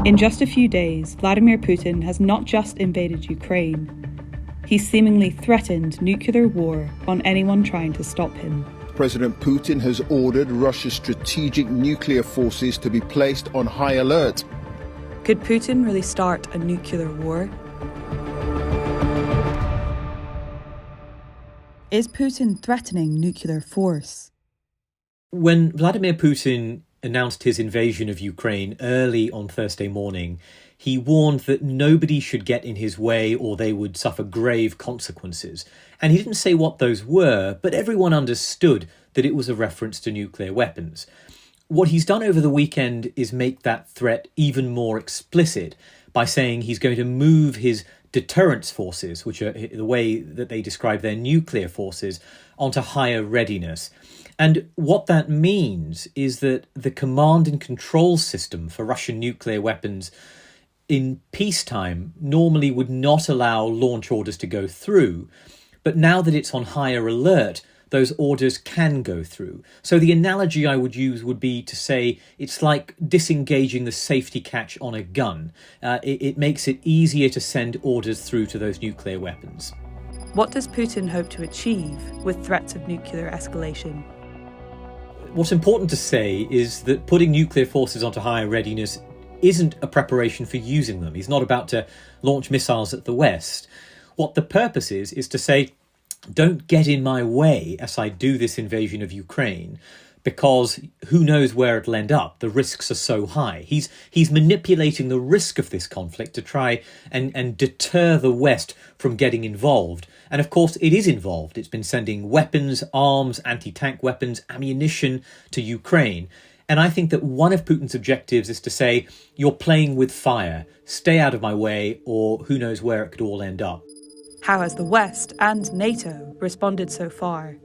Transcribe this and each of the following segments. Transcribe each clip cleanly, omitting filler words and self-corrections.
In just a few days, Vladimir Putin has not just invaded Ukraine. He's seemingly threatened nuclear war on anyone trying to stop him. President Putin has ordered Russia's strategic nuclear forces to be placed on high alert. Could Putin really start a nuclear war? Is Putin threatening nuclear force? When Vladimir Putin announced his invasion of Ukraine early on Thursday morning, he warned that nobody should get in his way or they would suffer grave consequences. And he didn't say what those were, but everyone understood that it was a reference to nuclear weapons. What he's done over the weekend is make that threat even more explicit by saying he's going to move his deterrence forces, which are the way that they describe their nuclear forces, onto higher readiness. And what that means is that the command and control system for Russian nuclear weapons in peacetime normally would not allow launch orders to go through. But now that it's on higher alert, those orders can go through. So the analogy I would use would be to say it's like disengaging the safety catch on a gun. It makes it easier to send orders through to those nuclear weapons. What does Putin hope to achieve with threats of nuclear escalation? What's important to say is that putting nuclear forces onto higher readiness isn't a preparation for using them. He's not about to launch missiles at the West. What the purpose is to say, don't get in my way as I do this invasion of Ukraine, because who knows where it'll end up. The risks are so high. He's manipulating the risk of this conflict to try and deter the West from getting involved. And of course, it is involved. It's been sending weapons, arms, anti-tank weapons, ammunition to Ukraine. And I think that one of Putin's objectives is to say, you're playing with fire, stay out of my way, or who knows where it could all end up. How has the West and NATO responded so far?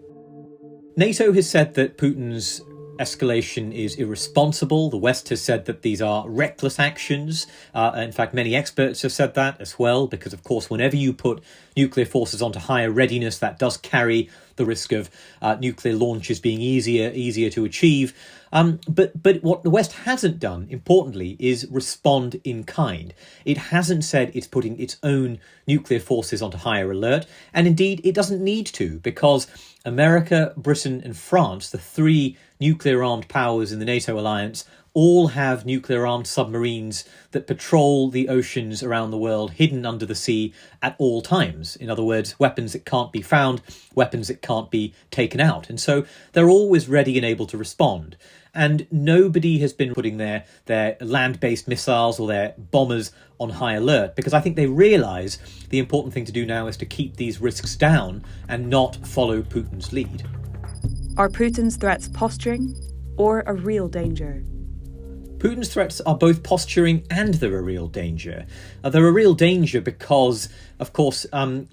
NATO has said that Putin's escalation is irresponsible. The West has said that these are reckless actions. In fact, many experts have said that as well, because, of course, whenever you put nuclear forces onto higher readiness, that does carry the risk of nuclear launches being easier to achieve. But what the West hasn't done, importantly, is respond in kind. It hasn't said it's putting its own nuclear forces onto higher alert. And indeed, it doesn't need to, because America, Britain and France, the three nuclear-armed powers in the NATO alliance, all have nuclear-armed submarines that patrol the oceans around the world, hidden under the sea at all times. In other words, weapons that can't be found, weapons that can't be taken out. And so they're always ready and able to respond. And nobody has been putting their land-based missiles or their bombers on high alert, because I think they realise the important thing to do now is to keep these risks down and not follow Putin's lead. Are Putin's threats posturing or a real danger? Putin's threats are both posturing and they're a real danger. They're a real danger because, of course,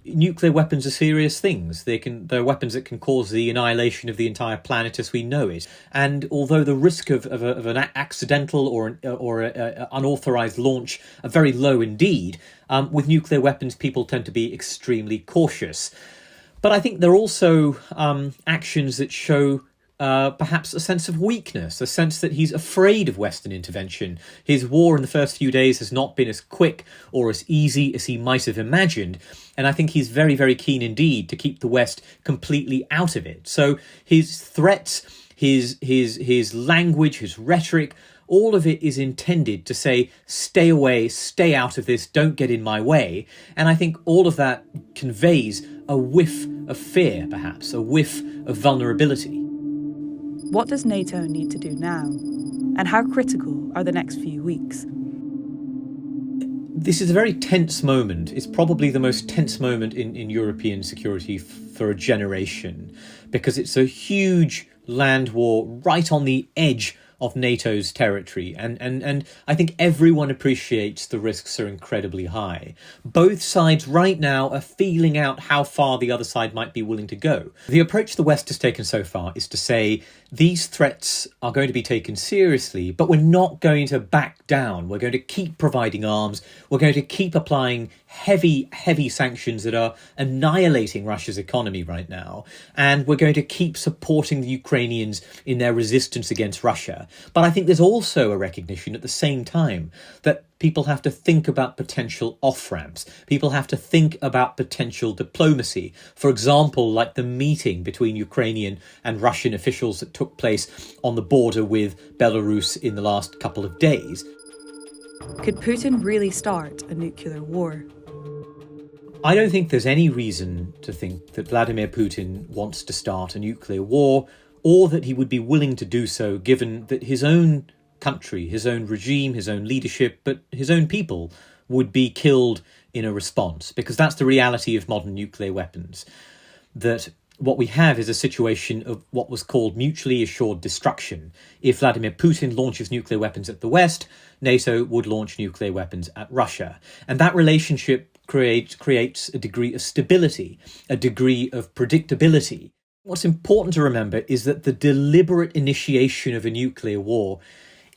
nuclear weapons are serious things. They're weapons that can cause the annihilation of the entire planet as we know it. And although the risk of an accidental or an unauthorized launch are very low indeed, with nuclear weapons, people tend to be extremely cautious. But I think there are also actions that show perhaps a sense of weakness, a sense that he's afraid of Western intervention. His war in the first few days has not been as quick or as easy as he might have imagined. And I think he's very, very keen indeed to keep the West completely out of it. So his threats, his language, his rhetoric, all of it is intended to say, stay away, stay out of this, don't get in my way. And I think all of that conveys a whiff of fear, perhaps, a whiff of vulnerability. What does NATO need to do now? And how critical are the next few weeks? This is a very tense moment. It's probably the most tense moment in European security for a generation, because it's a huge land war right on the edge of NATO's territory. And I think everyone appreciates the risks are incredibly high. Both sides right now are feeling out how far the other side might be willing to go. The approach the West has taken so far is to say these threats are going to be taken seriously, but we're not going to back down. We're going to keep providing arms. We're going to keep applying heavy sanctions that are annihilating Russia's economy right now. And we're going to keep supporting the Ukrainians in their resistance against Russia. But I think there's also a recognition at the same time that people have to think about potential off-ramps. People have to think about potential diplomacy. For example, like the meeting between Ukrainian and Russian officials that took place on the border with Belarus in the last couple of days. Could Putin really start a nuclear war? I don't think there's any reason to think that Vladimir Putin wants to start a nuclear war, or that he would be willing to do so given that his own country, his own regime, his own leadership, but his own people would be killed in a response, because that's the reality of modern nuclear weapons. That what we have is a situation of what was called mutually assured destruction. If Vladimir Putin launches nuclear weapons at the West, NATO would launch nuclear weapons at Russia. And that relationship creates a degree of stability, a degree of predictability. What's important to remember is that the deliberate initiation of a nuclear war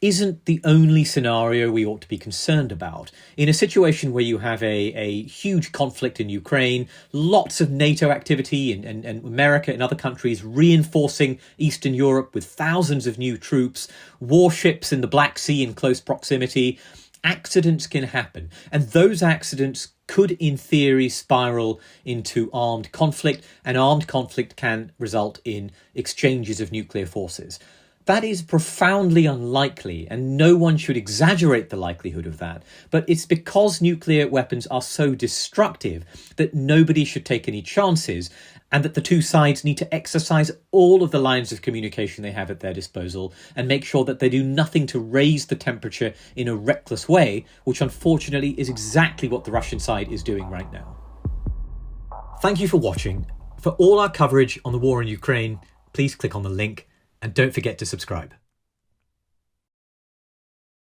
isn't the only scenario we ought to be concerned about. In a situation where you have a huge conflict in Ukraine, lots of NATO activity and America and other countries reinforcing Eastern Europe with thousands of new troops, warships in the Black Sea in close proximity, accidents can happen. And those accidents could, in theory, spiral into armed conflict, and armed conflict can result in exchanges of nuclear forces. That is profoundly unlikely, and no one should exaggerate the likelihood of that. But it's because nuclear weapons are so destructive that nobody should take any chances, and that the two sides need to exercise all of the lines of communication they have at their disposal and make sure that they do nothing to raise the temperature in a reckless way, which unfortunately is exactly what the Russian side is doing right now. Thank you for watching. For all our coverage on the war in Ukraine, please click on the link. And don't forget to subscribe.